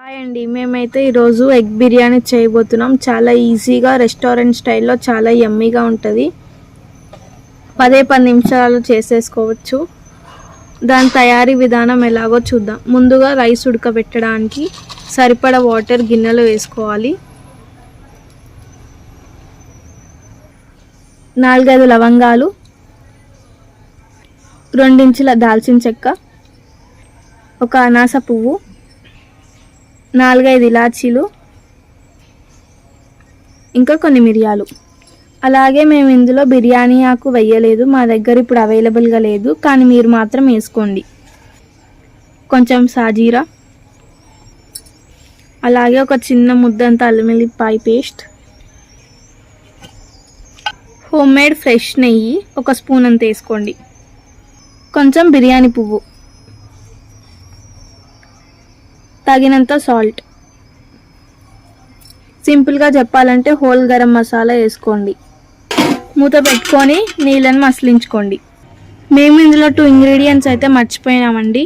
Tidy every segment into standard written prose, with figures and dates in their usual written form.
Hi అండి, మేమైతే ఈరోజు ఎగ్ బిర్యానీ చేయబోతున్నాం. చాలా ఈజీగా రెస్టారెంట్ స్టైల్లో చాలా యమ్మీగా ఉంటుంది. 10 నిమిషాలు చేసేసుకోవచ్చు. దాని తయారీ విధానం ఎలాగో చూద్దాం. ముందుగా రైస్ ఉడకబెట్టడానికి సరిపడా వాటర్ గిన్నెలో వేసుకోవాలి. 4-5 లవంగాలు, 2 ఇంచుల దాల్చిన చెక్క, ఒక అనాస పువ్వు, 4-5 ఇలాచీలు, ఇంకా కొన్ని మిరియాలు. అలాగే మేము ఇందులో బిర్యానీ ఆకు వేయలేదు, మా దగ్గర ఇప్పుడు అవైలబుల్గా లేదు, కానీ మీరు మాత్రం వేసుకోండి. కొంచెం సాజీరా, అలాగే ఒక చిన్న ముద్దంత అల్లం వెల్లుల్లిపాయ పేస్ట్, హోమ్ మేడ్ ఫ్రెష్ నెయ్యి 1 స్పూన్ అంత వేసుకోండి, కొంచెం బిర్యానీ పువ్వు, తగినంత సాల్ట్. సింపుల్గా చెప్పాలంటే హోల్ గరం మసాలా వేసుకోండి. మూత పెట్టుకొని నీళ్ళని మసిలించుకోండి. మేము ఇందులో 2 ఇంగ్రీడియంట్స్ అయితే మర్చిపోయినామండి.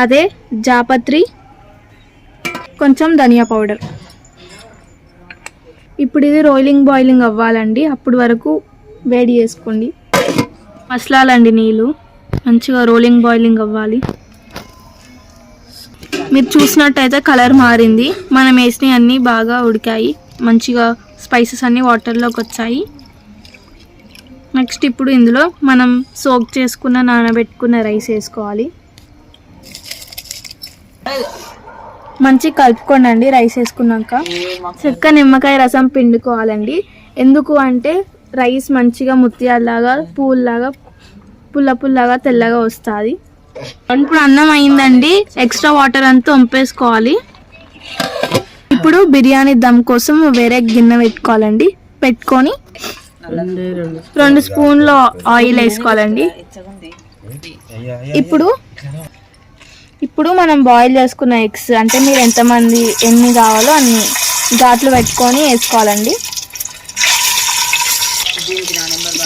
అదే జాపత్రి, కొంచెం ధనియా పౌడర్. ఇప్పుడు ఇది బాయిలింగ్ అవ్వాలండి. అప్పుడు వరకు వేడి చేసుకోండి. మసలాలండి నీళ్ళు మంచిగా బాయిలింగ్ అవ్వాలి. మీరు చూసినట్టయితే కలర్ మారింది. మనం వేసినవి అన్నీ బాగా ఉడికాయి, మంచిగా స్పైసెస్ అన్నీ వాటర్లోకి వచ్చాయి. నెక్స్ట్ ఇప్పుడు ఇందులో మనం సోక్ చేసుకున్న నానబెట్టుకున్న రైస్ వేసుకోవాలి. మంచిగా కలుపుకోండి. రైస్ వేసుకున్నాక చెక్క నిమ్మకాయ రసం పిండుకోవాలండి. ఎందుకు అంటే రైస్ మంచిగా ముత్యాలలాగా పువ్వులాగా పుల్లగా తెల్లగా వస్తుంది. ఇప్పుడు అన్నం అయిందండి. ఎక్స్ట్రా వాటర్ అంతా వంపేసుకోవాలి. ఇప్పుడు బిర్యానీ దమ్ కోసం వేరే గిన్నె పెట్టుకోవాలండి. పెట్టుకొని 2 స్పూన్ల ఆయిల్ వేసుకోవాలండి. ఇప్పుడు మనం బాయిల్ చేసుకున్న ఎగ్స్, అంటే మీరు ఎంతమంది ఎన్ని కావాలో అన్ని ఘాట్లు పెట్టుకొని వేసుకోవాలండి.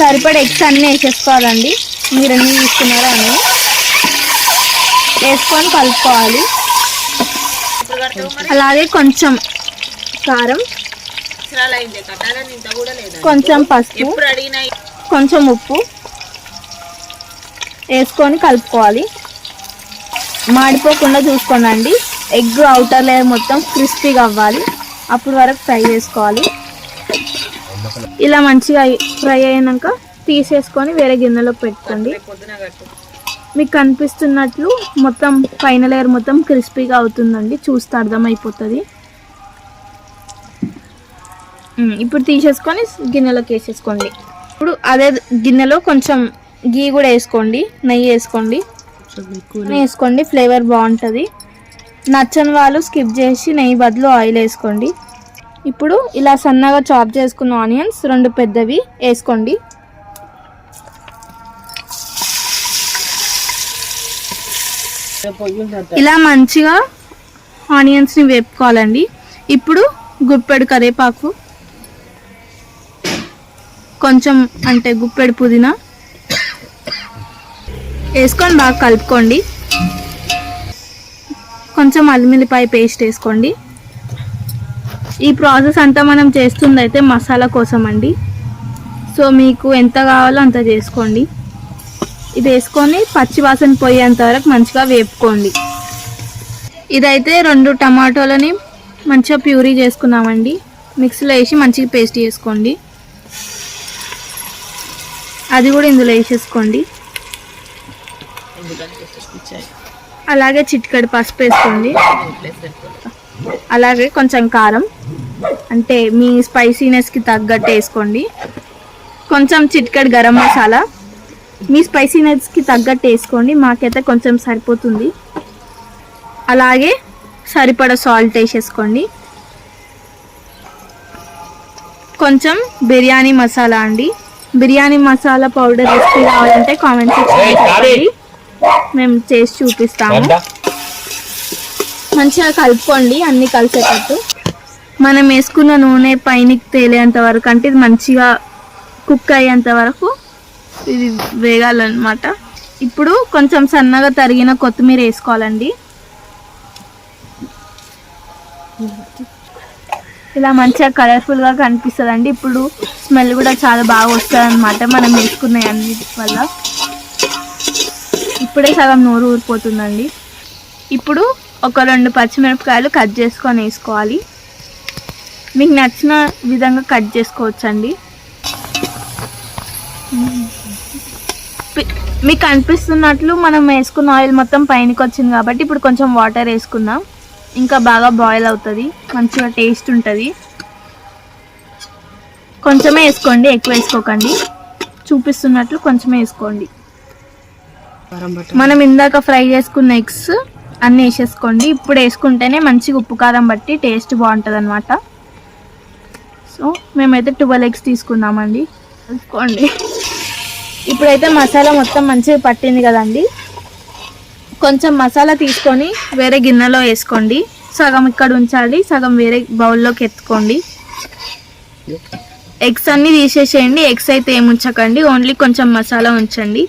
సరిపడ ఎగ్స్ అన్నీ వేసేసుకోవాలండి. మీరు ఎన్ని తీసుకున్నారో అన్నీ వేసుకొని కలుపుకోవాలి. అలాగే కొంచెం కారం, కొంచెం పసుపు, కొంచెం ఉప్పు వేసుకొని కలుపుకోవాలి. మాడిపోకుండా చూసుకోండి. ఎగ్ అవుటర్ లేయర్ మొత్తం క్రిస్పీగా అవ్వాలి. అప్పుడు వరకు ఫ్రై చేసుకోవాలి. ఇలా మంచిగా ఫ్రై అయినాక తీసేసుకొని వేరే గిన్నెలో పెట్టుకోండి. మీకు కనిపిస్తున్నట్లు మొత్తం పైన లేయర్ మొత్తం క్రిస్పీగా అవుతుందండి. చూస్తే అర్థమైపోతుంది. ఇప్పుడు తీసేసుకొని గిన్నెలోకి వేసేసుకోండి. ఇప్పుడు అదే గిన్నెలో కొంచెం గీ కూడా వేసుకోండి, నెయ్యి వేసుకోండి. ఫ్లేవర్ బాగుంటుంది. నచ్చని వాళ్ళు స్కిప్ చేసి నెయ్యి బదులు ఆయిల్ వేసుకోండి. ఇప్పుడు ఇలా సన్నగా చాప్ చేసుకున్న ఆనియన్స్ 2 పెద్దవి వేసుకోండి. ఇలా మంచిగా ఆనియన్స్ని వేపుకోవాలండి. ఇప్పుడు గుప్పెడు కరివేపాకు, కొంచెం అంటే గుప్పెడు పుదీనా వేసుకొని బాగా కలుపుకోండి. కొంచెం అల్లం వెల్లుల్లిపాయ పేస్ట్ వేసుకోండి. ఈ ప్రాసెస్ అంతా మనం చేస్తుంది అయితే మసాలా కోసం అండి. సో మీకు ఎంత కావాలో అంత చేసుకోండి. ఇది వేసుకొని పచ్చి వాసన పోయేంత వరకు మంచిగా వేపుకోండి. ఇదైతే 2 టమాటోలని మంచిగా ప్యూరీ చేసుకున్నామండి. మిక్సీలో వేసి మంచిగా పేస్ట్ చేసుకోండి. అది కూడా ఇందులో వేసేసుకోండి. అలాగే చిటికెడు పసుపు వేసుకోండి. అలాగే కొంచెం కారం, అంటే మీ స్పైసీనెస్కి తగ్గట్టు వేసుకోండి. కొంచెం చిటికెడు గరం మసాలా, మీ స్పైసీనెస్కి తగ్గట్టు వేసుకోండి. మాకైతే కొంచెం సరిపోతుంది. అలాగే సరిపడ సాల్ట్ వేసేసుకోండి. కొంచెం బిర్యానీ మసాలా అండి. బిర్యానీ మసాలా పౌడర్ రెసిపీ కావాలంటే కామెంట్ సెక్షన్లో చెప్పండి, మేము చేసి చూపిస్తాము. మంచిగా కలుపుకోండి అన్నీ కలిసేటట్టు. మనం వేసుకున్న నూనె పైనకి తేలేంత వరకు, అంటే ఇది మంచిగా కుక్ అయ్యేంత వరకు ఇది వేగాలన్నమాట. ఇప్పుడు కొంచెం సన్నగా తరిగిన కొత్తిమీర వేసుకోవాలండి. ఇలా మంచిగా కలర్ఫుల్గా కనిపిస్తుందండి. ఇప్పుడు స్మెల్ కూడా చాలా బాగా వస్తుంది అన్నమాట మనం వేసుకునే అన్నిటి వల్ల. ఇప్పుడే సగం నోరు ఊరిపోతుందండి. ఇప్పుడు ఒక 2 పచ్చిమిరపకాయలు కట్ చేసుకొని వేసుకోవాలి. మీకు నచ్చిన విధంగా కట్ చేసుకోవచ్చండి. మీకు కనిపిస్తున్నట్లు మనం వేసుకున్న ఆయిల్ మొత్తం పైనకి వచ్చింది కాబట్టి ఇప్పుడు కొంచెం వాటర్ వేసుకుందాం. ఇంకా బాగా బాయిల్ అవుతుంది, మంచిగా టేస్ట్ ఉంటుంది. కొంచెమే వేసుకోండి, ఎక్కువ వేసుకోకండి. చూపిస్తున్నట్లు కొంచెమే వేసుకోండి. మనం ఇందాక ఫ్రై చేసుకున్న ఎగ్స్ అన్నీ వేసేసుకోండి. ఇప్పుడు వేసుకుంటేనే మంచిగా ఉప్పు కారం బట్టి టేస్ట్ బాగుంటుంది అనమాట. సో మేమైతే 12 ఎగ్స్ తీసుకున్నామండి. వేసుకోండి. ఇప్పుడైతే మసాలా మొత్తం మంచిగా పట్టింది కదండి. కొంచెం మసాలా తీసుకొని వేరే గిన్నెలో వేసుకోండి. సగం ఇక్కడ ఉంచాలి, సగం వేరే బౌల్లోకి ఎత్తుకోండి. ఎగ్స్ అన్నీ తీసేసేయండి. ఎగ్స్ అయితే ఏమి ఉంచకండి, ఓన్లీ కొంచెం మసాలా ఉంచండి.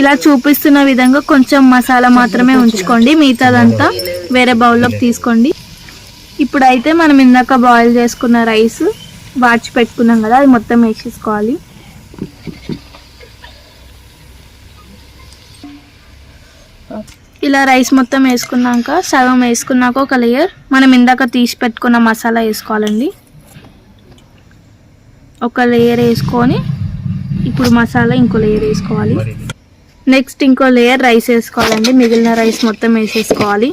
ఇలా చూపిస్తున్న విధంగా కొంచెం మసాలా మాత్రమే ఉంచుకోండి, మిగతాదంతా వేరే బౌల్లోకి తీసుకోండి. ఇప్పుడైతే మనం ఇందాక బాయిల్ చేసుకున్న రైస్ వాడ్చి పెట్టుకున్నాం కదా, అది మొత్తం వేసేసుకోవాలి. ఇలా రైస్ మొత్తం వేసుకున్నాక సగం వేసుకున్నాక ఒక లేయర్ మనం ఇందాక తీసి పెట్టుకున్న మసాలా వేసుకోవాలండి. ఒక లేయర్ వేసుకొని ఇప్పుడు మసాలా ఇంకో లేయర్ వేసుకోవాలి. నెక్స్ట్ ఇంకో లేయర్ రైస్ వేసుకోవాలండి. మిగిలిన రైస్ మొత్తం వేసేసుకోవాలి.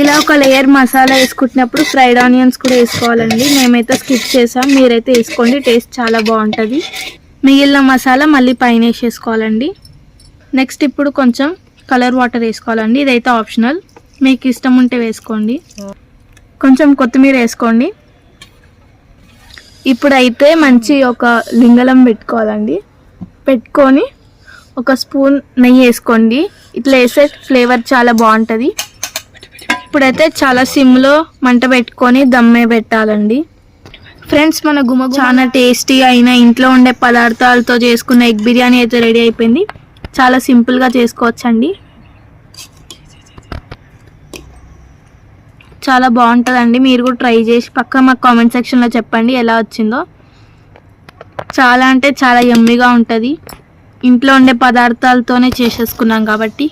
ఇలా ఒక లేయర్ మసాలా వేసుకుంటున్నప్పుడు ఫ్రైడ్ ఆనియన్స్ కూడా వేసుకోవాలండి. మేమైతే స్కిప్ చేసాం, మీరైతే వేసుకోండి, టేస్ట్ చాలా బాగుంటుంది. మిగిలిన మసాలా మళ్ళీ పైన వేసేసుకోవాలండి. నెక్స్ట్ ఇప్పుడు కొంచెం కలర్ వాటర్ వేసుకోవాలండి. ఇదైతే ఆప్షనల్, మీకు ఇష్టం ఉంటే వేసుకోండి. కొంచెం కొత్తిమీర వేసుకోండి. ఇప్పుడైతే మంచి ఒక లింగలం పెట్టుకోవాలండి. పెట్టుకొని ఒక స్పూన్ నెయ్యి వేసుకోండి. ఇట్లా వేసే ఫ్లేవర్ చాలా బాగుంటుంది. ఇప్పుడైతే చాలా సిమ్లో మంట పెట్టుకొని దమ్మే పెట్టాలండి. ఫ్రెండ్స్, మన చాలా టేస్టీ అయిన ఇంట్లో ఉండే పదార్థాలతో చేసుకున్న ఎగ్ బిర్యానీ అయితే రెడీ అయిపోయింది. చాలా సింపుల్గా చేసుకోవచ్చండి, చాలా బాగుంటుందండి. మీరు కూడా ట్రై చేసి పక్క మాకు కామెంట్ సెక్షన్లో చెప్పండి ఎలా వచ్చిందో. చాలా అంటే చాలా యమ్మీగా ఉంటుంది. ఇంట్లో ఉండే పదార్థాలతోనే చేసేసుకున్నాం కాబట్టి